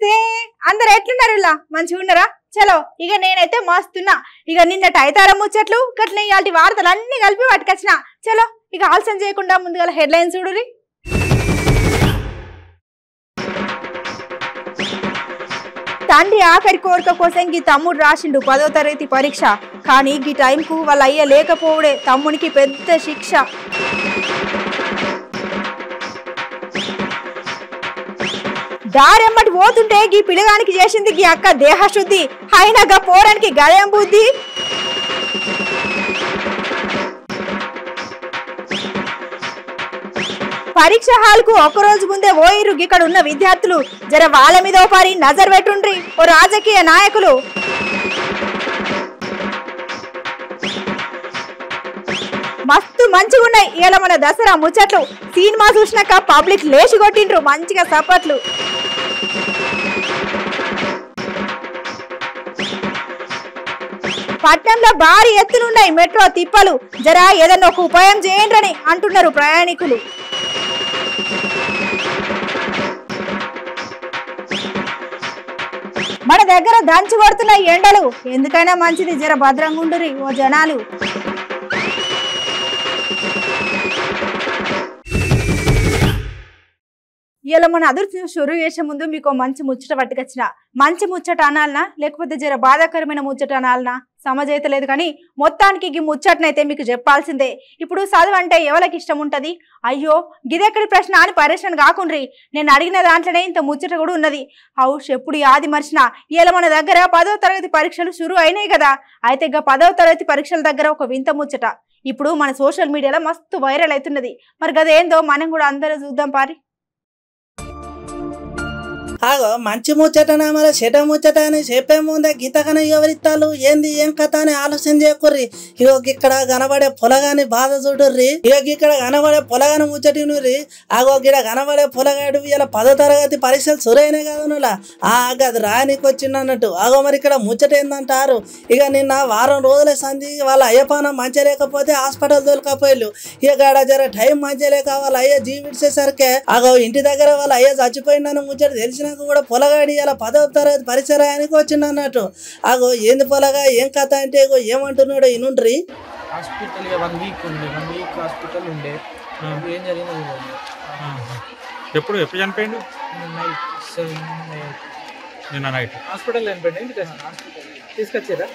నమస్తే అందరు ఎట్లున్నారు ఇలా మంచిగా ఉన్నారా చలో ఇక నేనైతే మస్తున్నా ఇక నిన్నటి ఐతారం ముచ్చట్లు గట్ల ఇయాల్టి వార్తలు అన్ని కలిపి పట్టుకొచ్చిన చలో ఇక ఆలస్యం చేయకుండా ముందుగా హెడ్లైన్స్ చూడురి తండ్రి ఆఖరి కోరిక కోసం గీ తమ్ముడు రాసిండు 10వ తరగతి పరీక్ష కానీ గీ టైంకు వాళ్ళ అయ్య లేకపోవడే తమ్మునికి పెద్ద శిక్ష దారెమ్మటి పోతుంటే గీ పిల్లగానికి చేసింది గీ అక్క దేహశుద్ధి అయినా పోరానికి గదేం బుద్ధి పరీక్ష హాల్ కు ఒక్కరోజు ముందే ఓయిరు ఇక్కడ ఉన్న విద్యార్థులు జర వాళ్ళ మీద పారి నజర్ పెట్టుండ్రి ఓ రాజకీయ నాయకులు మస్తు మంచిగా ఉన్నాయి ఇలా మన దసరా ముచ్చట్లు సినిమా చూసినాక పబ్లిక్ లేచి కొట్టిండ్రు మంచిగా సపట్లు పట్నంలో భారీ ఎత్తులున్నాయి మెట్రో తిప్పలు జరా ఏదన్నా ఒక ఉపాయం చేయండి అంటున్నారు ప్రయాణికులు మన దగ్గర దంచి పడుతున్నాయి ఎండలు ఎందుకైనా మంచిది జర భద్రంగా ఉండురి ఓ జనాలు ఇలా మన అదుర్తి షురు చేసే ముందు మీకు మంచి ముచ్చట పట్టుకొచ్చిన మంచి ముచ్చట అనాలనా లేకపోతే జర బాధాకరమైన ముచ్చట అనాలనా సమజైతలేదు కానీ మొత్తానికి ఈ ముచ్చటనైతే మీకు చెప్పాల్సిందే ఇప్పుడు చదువు అంటే ఎవరికి ఇష్టం ఉంటుంది అయ్యో గిదెక్కడి ప్రశ్న అని పరేషాన్ కాకుండ్రి నేను అడిగిన దాంట్లోనే ఇంత ముచ్చట కూడా ఉన్నది హౌష్ ఎప్పుడు యాది మర్చినా ఇలా మన దగ్గర 10వ తరగతి పరీక్షలు షురు అయినాయి కదా అయితే ఇక 10వ తరగతి పరీక్షల దగ్గర ఒక వింత ముచ్చట ఇప్పుడు మన సోషల్ మీడియాలో మస్తు వైరల్ అవుతున్నది మరి గదేందో మనం కూడా అందరూ చూద్దాం పారి ఆగో మంచి ముచ్చటనా మరి చెట ముచ్చట అని చెప్పే ముందే గీతకనే ఎవరిత్తాలు ఏంది ఏం కథ అని ఆలోచన చేయకుర్రి ఇగో ఇక్కడ కనబడే పొలగాని బాధ చూడుర్రి ఇగో ఇక్కడ కనబడే పొలగాని ముచ్చటి నుర్రి ఆగో గిడ కనబడే పొలగాడు ఇలా 10వ తరగతి పరీక్షలు సురైనాయి కదా నువ్వులా గది రానికి వచ్చిండు అన్నట్టు ఆగో మరి ఇక్కడ ముచ్చట ఏందంటారు ఇక నిన్న వారం రోజుల సంధి వాళ్ళ అయ్యపానం మంచి లేకపోతే హాస్పిటల్ దొరకపోయారు ఇక గాడ జర టైం మంచి లేక వాళ్ళ అయ్య జీవిడ్చేసరికి ఆగో ఇంటి దగ్గర వాళ్ళ అయ్య చచ్చిపోయిందని ముచ్చట తెలిసిన కూడా పొలగాడి ఇలా 10వ తరగతి పరీక్ష రాయడానికి వచ్చిండు అన్నట్టు ఆగో ఏంది పొలగా ఏం కథ అంటే ఏమంటున్నాడు ఇనుండ్రి హాస్పిటల్ 1 వీక్ ఉంది 1 వీక్ హాస్పిటల్ ఉండే ఏం జరిగింది ఎప్పుడు చనిపోయిండు నిన్న నైట్ హాస్పిటల్ చనిపోయింది తీసుకొచ్చారా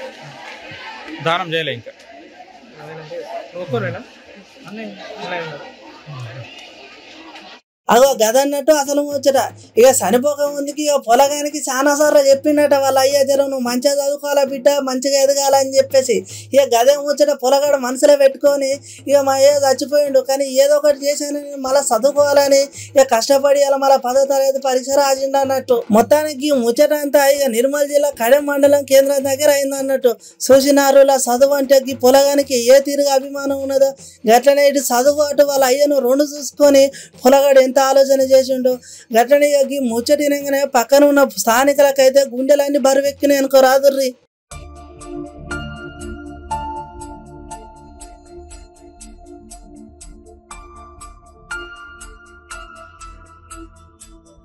దానం చేయలే ఇంకా ఒక్కరేనా అన్నీ అగో గదన్నట్టు అసలు ముచ్చట ఇక చనిపోక ముందుకి ఇక పొలగానికి చాలా సార్లు చెప్పిండట వాళ్ళ అయ్యా జర నువ్వు మంచిగా చదువుకోవాలా బిడ్డ మంచిగా ఎదగాలని చెప్పేసి ఇక గదే ముచ్చట పొలగాడు మనసులో పెట్టుకొని ఇక మా అయ్య చచ్చిపోయిండు కానీ ఏదో ఒకటి చేశాను మళ్ళీ చదువుకోవాలని ఇక కష్టపడి ఇలా మళ్ళీ 10వ తరగతి పరీక్ష రాసిండు అన్నట్టు మొత్తానికి ముచ్చట అంతా ఇక నిర్మల్ జిల్లా కడెం మండలం కేంద్రం దగ్గర అయింది అన్నట్టు చూసినారులా చదువు అంటే ఈ పొలగానికి ఏ తీరుగా అభిమానం ఉన్నదో గట్లనే ఇటు చదువు అటు వాళ్ళ అయ్యను రెండు చూసుకొని పొలగాడు ఆలోచన చేసిండు గట్లనే ఈ ముచ్చటినగానే పక్కన ఉన్న స్థానికులకైతే గుండెలన్నీ బరువెక్కినాయి అనుకో రాదుర్రి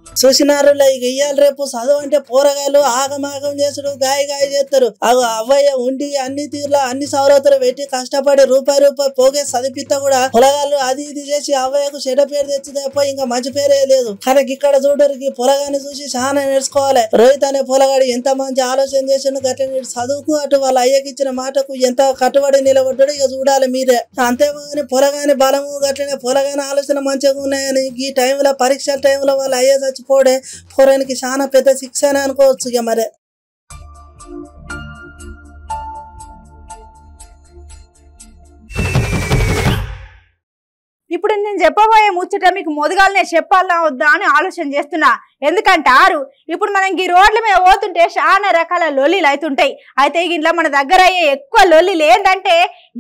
చూసినారులా ఇక ఇయ్యాలి రేపు చదువు అంటే పోరగాయలు ఆగమాగం చేసుడు గాయ చేస్తారు అవ్వయ్య ఉండి అన్ని తీరులా అన్ని సౌలతులు పెట్టి కష్టపడి రూపాయి పోగే చదివిస్తా కూడా పొలగాళ్ళు అది ఇది చేసి అవ్వయ్యకు చెడ్డ పేరు తెచ్చిపోయి ఇంకా మంచి పేరే లేదు కానీ ఇక్కడ చూడరికి పొలగాన్ని చూసి చాలా నేర్చుకోవాలి రోహిత్ అనే పొలగాడు ఎంత మంచి ఆలోచన చేసిండు గట్ల చదువుకు అటు వాళ్ళ అయ్యకి ఇచ్చిన మాటకు ఎంత కట్టుబడి నిలబడ్డాడు ఇక చూడాలి మీరే అంతేగాని పొలగాని బలము గట్లనే పొలగాని ఆలోచన మంచిగా ఉన్నాయని ఈ టైంలో పరీక్షల టైంలో వాళ్ళ అయ్య చచ్చిపోడే పోరానికి చాలా పెద్ద శిక్ష అని అనుకోవచ్చు ఇక మరి ఇప్పుడు నేను చెప్పబోయే ముచ్చట మీకు మొదగాలనే చెప్పాలా వద్దా అని ఆలోచన చేస్తున్నా ఎందుకంటారు ఇప్పుడు మనం ఈ రోడ్ల మీద పోతుంటే చాలా రకాల లొల్లిలు అవుతుంటాయి అయితే ఇంట్లో మన దగ్గర అయ్యే ఎక్కువ లొల్లిలు ఏంటంటే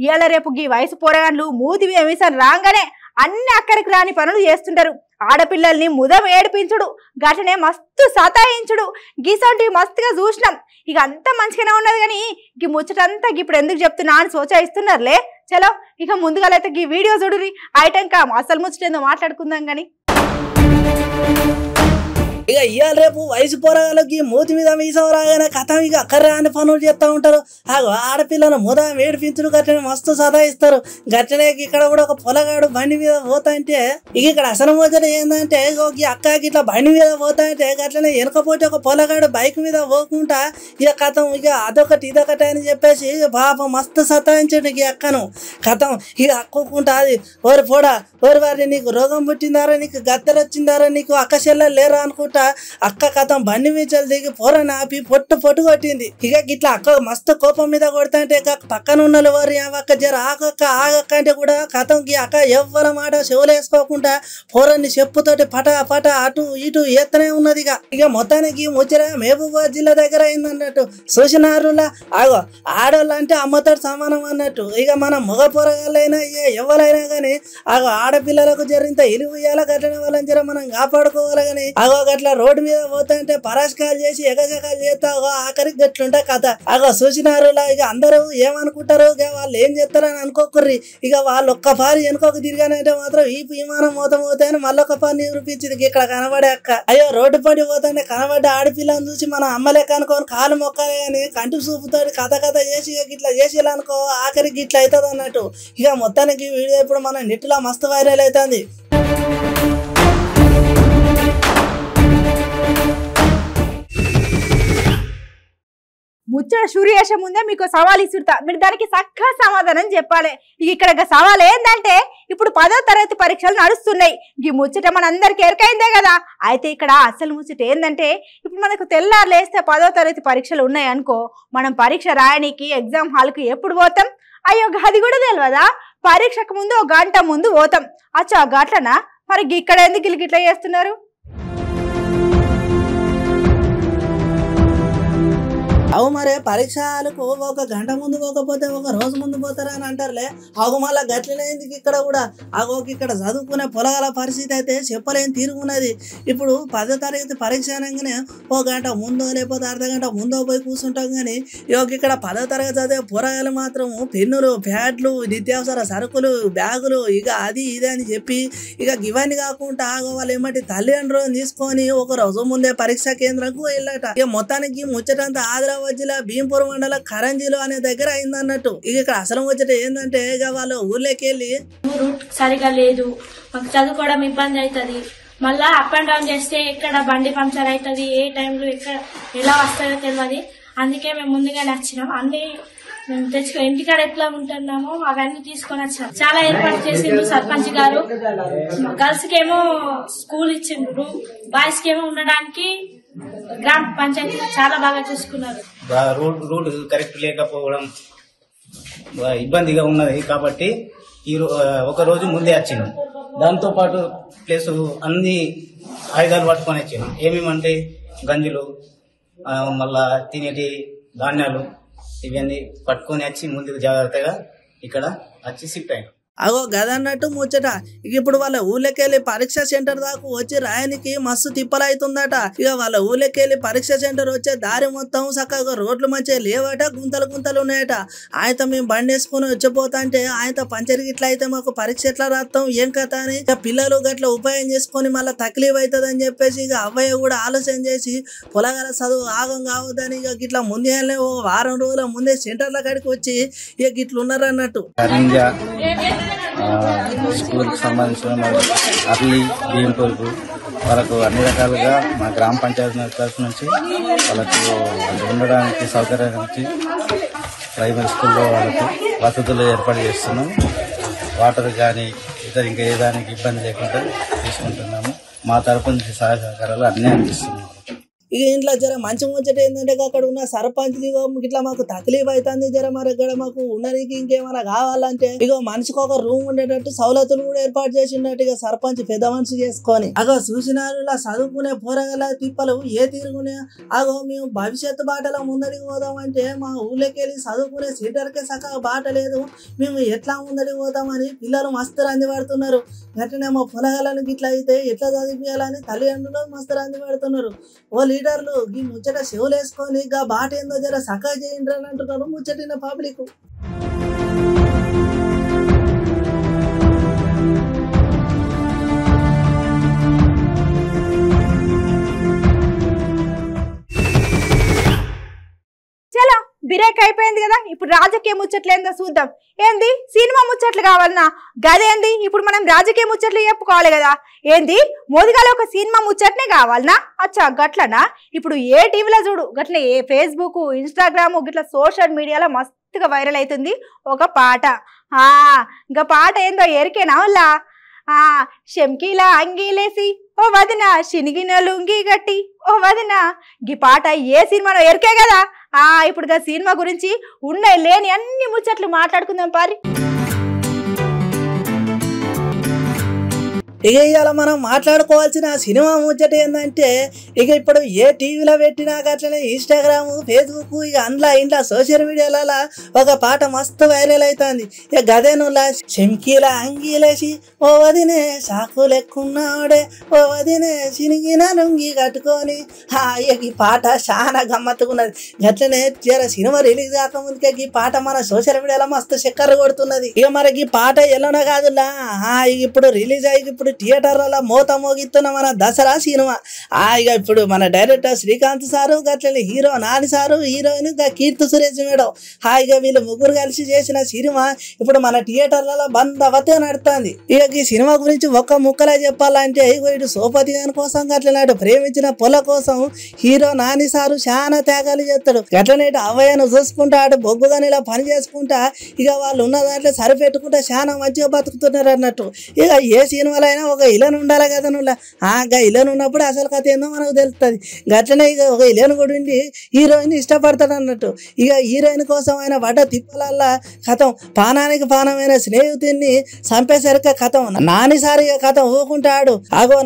ఇవాళ రేపు ఈ వయసు పోరగాళ్ళు మూతి వేసాను రాగానే అన్ని అక్కడికి రాని పనులు చేస్తుంటారు ఆడపిల్లల్ని ముదం ఏడిపించుడు గటనే మస్తు సతాయించుడు గీసంటివి మస్తుగా చూసినాం ఇక అంత మంచిగానే ఉన్నది కానీ ఈ ముచ్చటంతా ఇప్పుడు ఎందుకు చెప్తున్నా అని సోచాయిస్తున్నారులే చలో ఇక ముందుగా అయితే ఈ వీడియో చూడురి ఐటెంకా అసలు ముచ్చటేందో మాట్లాడుకుందాం కానీ ఇక ఇవాళ రేపు వయసు పోరగాళ్ళకి మూతి మీద మీసం రాగానే కథం ఇక అక్కర్రా అని పనులు చేస్తూ ఉంటారు. ఆడపిల్లను ముదాం ఏడిపించుడు గట్లనే మస్తు సదాయిస్తారు. గట్లనే ఇక్కడ కూడా ఒక పొలగాడు బండి మీద పోతా అంటే ఇక ఇక్కడ అసలు మోజన ఏంటంటే అక్కకి ఇట్లా బండి మీద పోతా అంటే గట్లనే వెనకపోతే ఒక పొలగాడు బైక్ మీద పోకుండా ఇక కథం ఇక అదొకటి ఇదొకటి అని చెప్పేసి పాపం మస్తు సతాయించండి ఇక అక్కను. కథం ఇక అక్కుకుంటా అది ఓరి పోడా ఓరి వారి నీకు రోగం పుట్టిందారా, నీకు గద్దెలు వచ్చిందారా, నీకు అక్క చెల్లెలు లేరా అనుకుంటా అక్క కథం బండి మీద దిగి పోరని ఆపి పొట్టు కొట్టింది. ఇక ఇట్లా అక్క మస్తు కోపం మీద కొడతా అంటే పక్కన ఉన్న వారి అక్క జర ఆగక్క అంటే కూడా కథం అక్క ఎవ్వరి మాట చెవులు వేసుకోకుండా పోరన్ని చెప్పుతోటి పట అటు ఇటు ఎత్తనే ఉన్నది. ఇక మొత్తానికి ముచ్చట మహబూబాబాద్ జిల్లా దగ్గర అయిందన్నట్టు. చూసినారులా ఆడోళ్ళు అంటే అమ్మతో సమానం అన్నట్టు. ఇక మన మగ పొరగాళ్ళైనా ఎవరైనా కానీ ఆడపిల్లలకు జరిగితే ఇలువ ఇయ్యాల గట్లనే వాళ్ళని జర మనం కాపాడుకోవాలి. కానీ గట్ల రోడ్డు మీద పోతా అంటే పరాశకాలు చేసి ఎగజకాలు చేస్తా ఆఖరికి గట్లుంటా కథ. చూసినారులా ఇక అందరూ ఏమనుకుంటారు, వాళ్ళు ఏం చేస్తారని అనుకోకుర్రి. ఇక వాళ్ళు ఒక్క పారి వెనుకోక తిరిగానంటే మాత్రం ఈ విమానం మోతాయని మళ్ళొక్క పారి నిరూపించింది. ఇక్కడ కనబడే అక్క అయ్యో రోడ్డు పడి పోతాంటే కనబడ్డ ఆడపిల్లని చూసి మనం అమ్మలేక అనుకోని కాలు మొక్కాలి కానీ కంటి చూపుతో కథ చేసి ఇట్లా చేసి అనుకో ఆఖరికి ఇట్లా అవుతుంది అన్నట్టు. ఇక మొత్తానికి వీడియో ఇప్పుడు మన నెట్లో మస్తు వైరల్ అవుతుంది. ముచ్చట షూరు చేసే ముందే మీకు సవాల్ ఇస్తుతా, మీరు దానికి చక్కగా సమాధానం చెప్పాలి. ఇక్కడ సవాల్ ఏంటంటే ఇప్పుడు 10వ తరగతి పరీక్షలు నడుస్తున్నాయి. ఈ ముచ్చట మన అందరికి ఎరకైందే కదా. అయితే ఇక్కడ అసలు ముచ్చట ఏంటంటే ఇప్పుడు మనకు తెల్లారు లేస్తే 10వ తరగతి పరీక్షలు ఉన్నాయి అనుకో, మనం పరీక్ష రాయడానికి ఎగ్జామ్ హాల్కి ఎప్పుడు పోతాం? అయ్యో అది కూడా తెలియదా? పరీక్షకు ముందు 1 గంట ముందు పోతాం. అచ్చా గట్లనా? మరి ఇక్కడ ఎందుకు ఇట్లా చేస్తున్నారు? మరే పరీక్షలకు 1 గంట ముందు పోకపోతే 1 రోజు ముందు పోతారా అని అంటారులే. మళ్ళా గట్లనే ఇక్కడ కూడా ఇక్కడ చదువుకునే పొలగాల పరిస్థితి అయితే చెప్పలేని తీరుగున్నది. ఇప్పుడు 10వ తరగతి పరీక్ష అనగానే 1 గంట ముందో లేకపోతే అర్ధ గంట ముందో పోయి కూర్చుంటాం. కానీ ఇక్కడ 10వ తరగతి చదివే పొరగాలు మాత్రం పెన్నులు, ప్యాడ్లు, నిత్యావసర సరుకులు, బ్యాగులు ఇక అది ఇది అని చెప్పి ఇవన్నీ కాకుండా వాళ్ళు ఏమంటే తల్లిదండ్రులను తీసుకొని 1 రోజు ముందే పరీక్షా కేంద్రంకు వెళ్ళట. మొత్తానికి ముచ్చటంతా ఆదిలాబాద్ జిల్లా భీంపూర్ మండల కరంజీలో అనే దగ్గర అయిందన్నట్టు. ఇక్కడ అసలు వచ్చేట ఏంటంటే వాళ్ళు ఊర్లోకి వెళ్ళి రూట్ సరిగా లేదు, మాకు చదువుకోవడం ఇబ్బంది అవుతుంది, మళ్ళా అప్ అండ్ డౌన్ చేస్తే ఎక్కడ బండి పంక్చర్ అవుతుంది, ఏ టైంలో ఎక్కడ ఎలా వస్తుందో తెలియదు. అందుకే మేము ముందుగానే వచ్చినాం. అన్ని మేము తెచ్చుకో ఇంటికాడ ఎట్లా ఉంటున్నామో అవన్నీ తీసుకొని వచ్చినాం. చాలా ఏర్పాటు చేసిండ్రు సర్పంచ్ గారు. గర్ల్స్ కేమో స్కూల్ ఇచ్చిండ్రు, బాయ్స్ కేమో ఉండడానికి గ్రామ పంచాయతీ చాలా బాగా చూసుకున్నారు. రూట్ కరెక్ట్ లేకపోవడం ఇబ్బందిగా ఉన్నది కాబట్టి 1 రోజు ముందే వచ్చినాం. దాంతో పాటు ప్లస్ అన్ని ఆయుధాలు పట్టుకొని వచ్చినాం. ఏమేమంటే గంజులు, మళ్ళా తినేటి ధాన్యాలు ఇవన్నీ పట్టుకొని వచ్చి ముందుకు జాగ్రత్తగా ఇక్కడ వచ్చి షిఫ్ట్ అయినాం. గదన్నట్టు ముచ్చట. ఇప్పుడు వాళ్ళ ఊళ్ళకెళ్ళి పరీక్ష సెంటర్ దాకా వచ్చి రాయనికి మస్తు తిప్పలవుతుందట. వాళ్ళ ఊళ్ళకెళ్ళి పరీక్ష సెంటర్ వచ్చే దారి మొత్తం చక్కగా రోడ్లు మంచిగా లేవట, గుంతలు ఉన్నాయట. ఆయనతో మేము బండి వేసుకుని వచ్చిపోతా అంటే ఆయనతో పంచర్ గిట్ల అయితే మాకు పరీక్ష ఎట్లా రాస్తాం ఏం కథ అని పిల్లలు గట్ల ఉపాయం చేసుకొని మళ్ళీ తక్లీఫ్ అవుతుంది అని చెప్పేసి అవ్వయ్య కూడా ఆలోచన చేసి పొలగాల చదువు ఆగం కావద్దని గిట్లా ముందే 1 వారం రోజుల ముందే సెంటర్ల కాడికి వచ్చి గిట్ల ఉన్నారు అన్నట్టు. స్కూల్కి సంబంధించిన అర్లీ భీంపూర్కు వాళ్ళకు అన్ని రకాలుగా మా గ్రామ పంచాయతీ తరఫు నుంచి వాళ్ళకు ఉండడానికి సౌకర్యం నుంచి ప్రైమరీ స్కూల్లో వాళ్ళకు వసతులు ఏర్పాటు చేస్తున్నాం. వాటర్ కానీ ఇతర ఇంకా ఏ దానికి ఇబ్బంది లేకుండా తీసుకుంటున్నాము. మా తరఫు నుంచి సహాయ సహకారాలు అన్నీ అందిస్తున్నాము. ఇంట్లో జర మంచి ముచ్చట ఏంటంటే అక్కడ ఉన్న సర్పంచ్ ఇట్లా మాకు తక్లీఫ్ అవుతుంది, జర మరి ఇక్కడ మాకు ఉండడానికి ఇంకేమైనా కావాలంటే మనిషికి 1 రూమ్ ఉండేటట్టు సౌలతులు కూడా ఏర్పాటు చేసినట్టు సర్పంచ్ పెద్ద మనిషి చేసుకొని చూసినారు. ఇలా చదువుకునే పోరగల తిప్పలు ఏ తీరుగునే మేము భవిష్యత్తు బాటలో ముందడికి పోదామంటే మా ఊళ్ళోకి వెళ్ళి చదువుకునే సీటర్కే సగం బాట లేదు, మేము ఎట్లా ముందడికి పోతామని పిల్లలు మస్తు రంది పడుతున్నారు. వెంటనే మా పొలగాలను ఇట్లా అయితే ఎట్లా చదివించాలని తల్లిదండ్రులు మస్తు రంది పడుతున్నారు. లీడర్లు ఈ ముచ్చట చెవులేసుకొని బాట ఏందో జర సకా చేయండి అని అంటున్నారు ముచ్చటిన పబ్లిక్. లెక్క అయిపోయింది కదా. ఇప్పుడు రాజకీయ ముచ్చట్లు ఏందో చూద్దాం. ఏంది సినిమా ముచ్చట్లు కావాలన్నా? గదేంది ఇప్పుడు మనం రాజకీయ ముచ్చట్లు చెప్పుకోవాలి కదా. ఏంది మోదిగాల ఒక సినిమా ముచ్చట్నే కావాలనా? అచ్చా గట్లనా? ఇప్పుడు ఏ టీవీలో చూడు గట్ల ఏ ఫేస్బుక్ ఇన్స్టాగ్రామ్ గిట్లా సోషల్ మీడియాలో మస్తుగా వైరల్ అవుతుంది ఒక పాట. ఇంకా పాట ఏందో ఎరికేనా వాళ్ళ? శంకీలా అంగీలేసి ఓ వదిన శనిగిన లుంగి గట్టి ఓ వదిన. గీ పాట ఏ సినిమాలో ఎరికే కదా. ఇప్పుడు సినిమా గురించి ఉన్నాయి లేని అన్ని ముచ్చట్లు మాట్లాడుకుందాం పారి. ఇక ఇవాళ మనం మాట్లాడుకోవాల్సిన సినిమా ముచ్చట ఏంటంటే ఇక ఇప్పుడు ఏ టీవీలో పెట్టినా అట్లనే ఇన్స్టాగ్రామ్ ఫేస్బుక్ ఇక అందులో ఇంట్లో సోషల్ మీడియాలలో ఒక పాట మస్తు వైరల్ అవుతుంది. ఇక గదేనులా శంకీల అంగీలేసి ఓ వదినే సాకు లెక్కున్నాడే ఓ వదినే చినిగిన లుంగి కట్టుకొని. ఇక ఈ పాట చాలా గమ్మత్తుకున్నది. గట్లనే జర సినిమా రిలీజ్ కాకముందుకే ఈ పాట మన సోషల్ మీడియాలో మస్తు చక్కర కొడుతున్నది. ఇక మనకి ఈ పాట ఎలానో కాదులా ఇప్పుడు రిలీజ్ అయ్యి ఇప్పుడు థియేటర్లలో మోత మోగిస్తున్న మన దసరా సినిమా. ఇక ఇప్పుడు మన డైరెక్టర్ శ్రీకాంత్ సారు గట్లని hero Nani sir heroine Keerthy Suresh madam ఇక వీళ్ళు ముగ్గురు కలిసి చేసిన సినిమా ఇప్పుడు మన థియేటర్లలో బందవతే నడుతుంది. ఇక ఈ సినిమా గురించి ఒక్క ముక్కలా చెప్పాలంటే ఇటు సోపతి గారి కోసం గట్లనే ప్రేమించిన పొల కోసం హీరో నాని సారు చాలా త్యాగాలు చేస్తాడు. గట్లనే అవయ్యను చూసుకుంటా అటు బొగ్గుగాని ఇలా పని చేసుకుంటా ఇక వాళ్ళు ఉన్న దాంట్లో సరిపెట్టుకుంటా చాలా మంచిగా బతుకుతున్నారు అన్నట్టు. ఇక ఏ సినిమాలో అయినా ఒక ఇలను ఉండాలి కదా. నువ్వు ఇలను ఉన్నప్పుడు అసలు కథ ఏందో మనకు తెలుస్తుంది. గట్లనే ఇక ఒక ఇలను కూడా ఉండి హీరోయిన్ ఇష్టపడతాడు అన్నట్టు. ఇక హీరోయిన్ కోసం ఆయన పడ్డ తిప్పలల్లా కథం పానానికి పానమైన స్నేహితుడిని చంపేసరికి కథం నానిసారి ఇక కథం ఊకుంటాడు.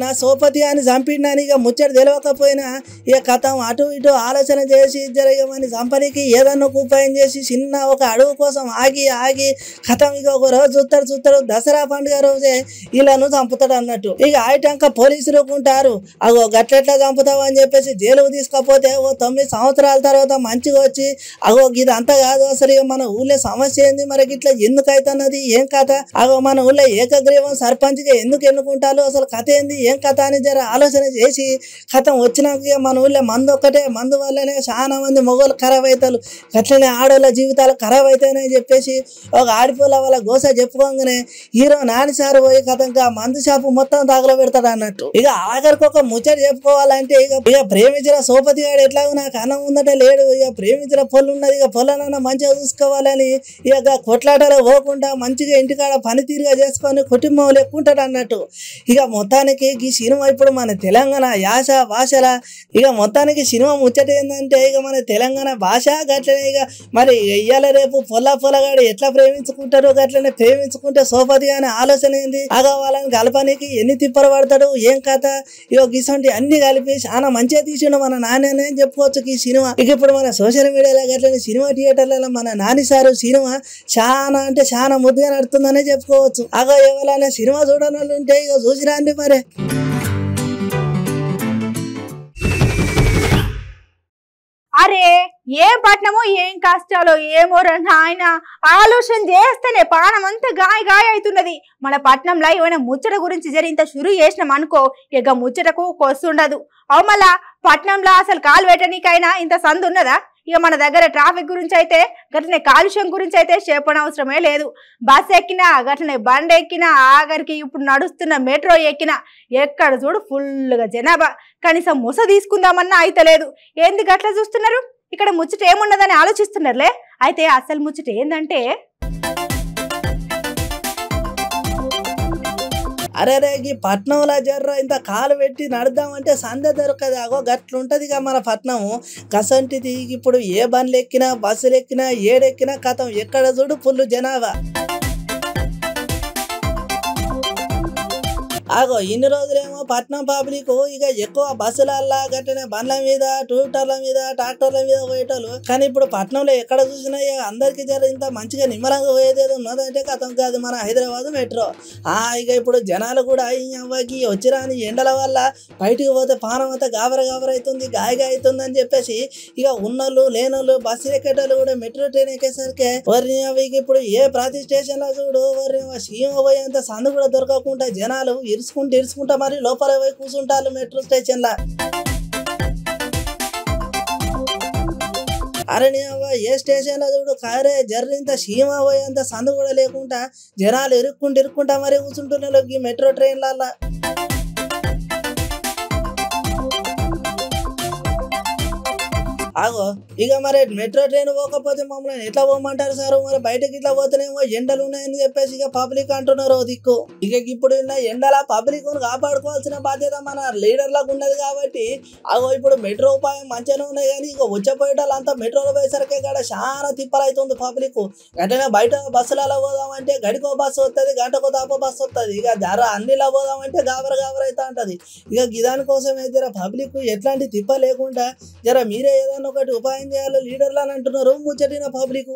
నా సోపతి అని చంపిండని ఇక ముచ్చట తెలియకపోయినా ఇక కథం అటు ఇటు ఆలోచన చేసి జరగమని చంపనికి ఏదన్నా ఉపాయం చేసి చిన్న ఒక అడుగు కోసం ఆగి కథం ఇక ఒక రోజు చూస్తాడు దసరా పండుగ రోజే ఇలాను చంపుతాడు అన్నట్టు. ఇక ఆయటంక పోలీసులు ఉంటారు. గట్లెట్లా చంపుతావు అని చెప్పేసి జైలుకు తీసుకపోతే ఓ 9 సంవత్సరాల తర్వాత మంచిగా వచ్చి ఇది అంతా కాదు అసలు ఇక మన ఊళ్ళో సమస్య ఏంది మరి ఇట్లా ఎందుకు అవుతున్నది ఏం కథ మన ఊళ్ళో ఏకగ్రీవం సర్పంచ్గా ఎందుకు ఎన్నుకుంటారు అసలు కథ ఏంది ఏం కథ అని జర ఆలోచన చేసి కథం వచ్చినాక మన ఊళ్ళో మందు ఒక్కటే మందు వల్లనే చాలా మంది మొగోళ్ళు ఖరాబ్ అవుతారు. గట్లనే ఆడవాళ్ళ జీవితాలు ఖరాబ్ అవుతాయని చెప్పేసి ఒక ఆడిపోల వాళ్ళ గోస చెప్పుకోగానే హీరో నాని సార్ పోయి కథంగా మందు షాపు మొత్తం తగల పెడతాడు అన్నట్టు. ఇక ఆఖరికి ఒక ముచ్చట చెప్పుకోవాలంటే ఇక ప్రేమించిన సోపతి గాడు ఎట్లాగో నాకు అన్నం ఉందట లేడు. ఇక ప్రేమించిన పొల్లు ఉన్నది ఇక పొల్లనన్నా మంచిగా చూసుకోవాలని ఇక కొట్లాటలో పోకుండా మంచిగా ఇంటికాడ పనితీరుగా చేసుకొని కుటుంబం ఎక్కుంటాడు అన్నట్టు. ఇక మొత్తానికి ఈ సినిమా ఇప్పుడు మన తెలంగాణ యాస భాషల ఇక మొత్తానికి సినిమా ముచ్చట ఏంటంటే ఇక మన తెలంగాణ భాష గట్లనే ఇక మరి ఇయ్యాల రేపు పొల్లగాడు ఎట్లా ప్రేమించుకుంటారు గట్లనే ప్రేమించుకుంటే సోపతి అనే ఆలోచన ఏంది వాళ్ళని కలపనికి ఎన్ని తిప్పలు పడతాడు ఏం కథ ఇక గిసంటి అన్ని కలిపి చాలా మంచిగా తీసిండు మన నాని అని చెప్పుకోవచ్చు ఈ సినిమా. ఇక ఇప్పుడు మన సోషల్ మీడియాలో గట్లని సినిమా థియేటర్లలో మన నాని సారు సినిమా చాలా అంటే చాలా ముద్దుగా నడుతుందనే చెప్పుకోవచ్చు. ఎవరైనా సినిమా చూడని ఉంటే ఇక చూసిరాండి మరి. అరే ఏం పట్నమో ఏం కష్టాలో ఏమో ఆయన ఆలోచన చేస్తేనే పానం అంతా గాయ అవుతున్నది. మన పట్నంలో ఏమైనా ముచ్చట గురించి జరి ఇంత షురు చేసినాం అనుకో ఇక ముచ్చటకు కొస్తుండదు. మళ్ళా పట్నంలో అసలు కాలు పెట్టడానికైనా ఇంత సందు ఉన్నదా? ఇక మన దగ్గర ట్రాఫిక్ గురించి అయితే గట్లనే కాలుష్యం గురించి అయితే చెప్పనవసరమే లేదు. బస్ ఎక్కినా గట్లనే బండి ఎక్కినా ఆఖరికి ఇప్పుడు నడుస్తున్న మెట్రో ఎక్కినా ఎక్కడ చూడు ఫుల్గా జనాభా. కనీసం ముస తీసుకుందామన్నా అయితే లేదు. ఏంది గట్లా చూస్తున్నారు? ఇక్కడ ముచ్చట ఏమున్నదని ఆలోచిస్తున్నారులే. అయితే అసలు ముచ్చట ఏందంటే అరే ఈ పట్నంలో జర్ర ఇంత కాలు పెట్టి నడుద్దామంటే సందే దొరకదు. గట్లుంటది ఇక మన పట్నము. కసంటిది ఇప్పుడు ఏ బండ్లు ఎక్కినా బస్సులు ఎక్కినా ఏడెక్కినా కథం ఎక్కడ చూడు ఫుల్ జనాభా. ఇన్ని రోజులేమో పట్నం పబ్లిక్ ఇక ఎక్కువ బస్సులల్లా గట్టనే బండ్ల మీద టూ వీలర్ల మీద ట్రాక్టర్ల మీద పోయేటోళ్ళు. కానీ ఇప్పుడు పట్నంలో ఎక్కడ చూసినా అందరికి జర ఇంత మంచిగా నిమ్మలంగా పోయేదేదో ఉన్నదంటే కథం కాదు మన హైదరాబాద్ మెట్రో. ఇక ఇప్పుడు జనాలు కూడా అవ్వకి వచ్చిరాని ఎండల వల్ల బయటికి పోతే పానం అంతా గాబర అవుతుంది గాయగా అవుతుంది అని చెప్పేసి ఇక ఉన్నోళ్ళు లేనోళ్ళు బస్సు ఎక్కేటోళ్ళు కూడా మెట్రో ట్రైన్ ఎక్కేసరికి వరికి ఇప్పుడు ఏ ప్రతి స్టేషన్ లో చూడు సీఎం పోయేంత సందు కూడా దొరకకుండా జనాలు ఇరుచుకుంటా మరి లోపల పోయి కూర్చుంటారు మెట్రో స్టేషన్ లా. అరే నీ అవ్వ ఏ స్టేషన్ లో చూడు కారే జర్రింత సీమ పోయేంత సందు కూడా లేకుండా జనాలు ఇరుక్కుంటా మరి కూర్చుంటున్నారు ఈ మెట్రో ట్రైన్ల. ఆగో ఇక మరి మెట్రో ట్రైన్ పోకపోతే మమ్మల్ని ఎట్లా పోమంటారు సార్? మరి బయటకి ఇట్లా పోతేనేమో ఎండలు ఉన్నాయని చెప్పేసి ఇక పబ్లిక్ అంటున్నారు దిక్కు. ఇక ఇప్పుడు ఎండల పబ్లిక్ కాపాడుకోవాల్సిన బాధ్యత మన లీడర్లకు ఉన్నది కాబట్టి అగో ఇప్పుడు మెట్రో ఉపాయం మంచిగానే ఉన్నాయి కానీ ఇక వచ్చేపోయేటోళ్ళు అంతా మెట్రోలో పోయేసరికి ఇక్కడ చాలా తిప్పలు అవుతుంది పబ్లిక్. వెంటనే బయట బస్సులలో పోదామంటే గడికో బస్సు వస్తుంది, గంటకో దాపో బస్సు వస్తుంది. ఇక ధర అన్నిలా పోదామంటే గాబర అవుతా ఉంటుంది. ఇక దానికోసమే జర పబ్లిక్ ఎట్లాంటి తిప్ప లేకుండా జర మీరే ఏదైనా ఒకటి ఉపాయం చేయాలి లీడర్లు అని అంటున్నారు ముచ్చటిన పబ్లిక్.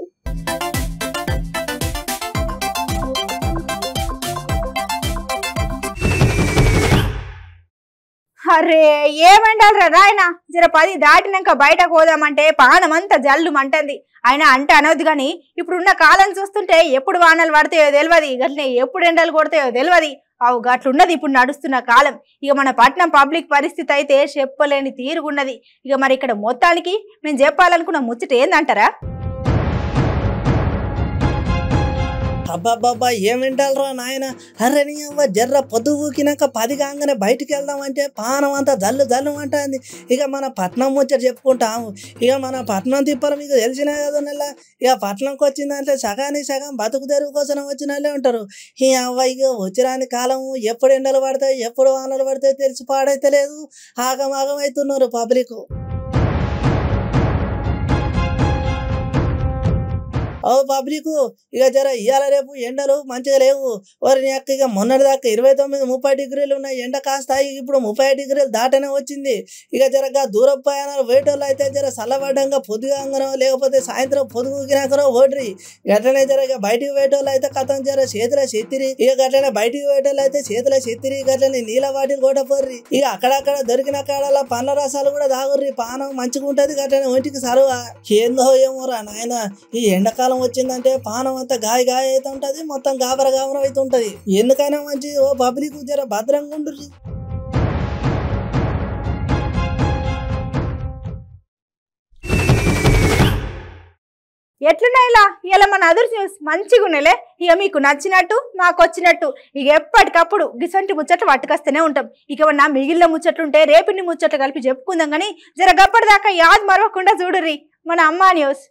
అరే ఏమంటారు రాయన జర 10 దాటినాక బయటకు పోదామంటే పానమంతా జల్లు మంటంది. ఆయన అంటే అనవద్దు కానీ ఇప్పుడున్న కాలం చూస్తుంటే ఎప్పుడు వానలు పడతాయో తెలియదు, గట్లనే ఎప్పుడు ఎండలు కొడతాయో తెలియదు. అవు గట్లున్నది ఇప్పుడు నడుస్తున్న కాలం. ఇక మన పట్నం పబ్లిక్ పరిస్థితి అయితే చెప్పలేని తీరుగున్నది. ఇక మరి ఇక్కడ మొత్తానికి మేము చెప్పాలనుకున్న ముచ్చట ఏందంటారా? అబ్బాబ్బాబ్బా ఏం వింటాలరా నాయన. అరే నీ అవ్వ జర్ర పొద్దుగూకినాక 10 కాగానే బయటికి వెళ్దామంటే పానం అంతా జల్లు అంటుంది. ఇక మన పట్నం ముచ్చట చెప్పుకుంటాము. ఇక మన పట్నం తిప్పలు మీకు తెలిసినా కదా నెల. ఇక పట్నంకి వచ్చిందంటే సగానికి సగం బతుకు తెరువు కోసం వచ్చిన వాళ్ళే ఉంటారు. ఈ అవ్వ ఇక వచ్చిరాని కాలము ఎప్పుడు ఎండలు పడతాయి ఎప్పుడు వానలు పడతాయి తెలిసి పాడైతే లేదు. ఆగమాగం అవుతున్నారు పబ్లిక్. ఓ పబ్లిక్ ఇక జర ఇవాళ రేపు ఎండలు మంచిగా లేవు. వారిని అక్క ఇక మొన్నటి దాకా 29-30 డిగ్రీలు ఉన్న ఎండ కాస్త ఇప్పుడు 30 డిగ్రీలు దాటనే వచ్చింది. ఇక జరగా దూర ప్రయాణాలు వేటోళ్ళు అయితే జర చల్లబడ్డంగా పొద్దుగాంగనో లేకపోతే సాయంత్రం పొద్దుగినాకనో ఓడ్రి. గట్లనే జరగ బయటికి వేటోళ్ళు అయితే కథం జర చేతుల చెత్తిరి. ఇక గట్లనే బయటికి వేటోళ్ళు అయితే చేతుల చెత్తిరి. గట్లనే నీళ్ళ వాటిని కొట్టపోర్రి. ఇక అక్కడక్కడ దొరికిన కాడలా పండ్ల రసాలు కూడా తాగుర్రి. పానం మంచిగా ఉంటది. గట్లనే ఒంటికి సరువ ఏందో ఏమోరా నాయన. ఈ ఎండాకాలం వచ్చిందంటే పానం అంతా గాయ అయితే ఉంటది, మొత్తం గాబర అయితే ఉంటది. ఎందుకైనా మంచి ఓ పబ్లిక్ జర భద్రంగా ఉండుర్రి. ఎట్లున్నాయిలా ఇలా మన అదర్ న్యూస్ మంచిగా ఉన్నాయిలే. ఇక మీకు నచ్చినట్టు మాకు వచ్చినట్టు ఇక ఎప్పటికప్పుడు గిసంటి ముచ్చట్లు పట్టుకొస్తూనే ఉంటాం. ఇక నా మిగిలిన ముచ్చట్లుంటే రేపిన్ని ముచ్చట్లు కలిపి చెప్పుకుందాం. కానీ జర గప్పటిదాకా యాద్ మరవకుండా చూడుర్రి మన అమ్మా న్యూస్.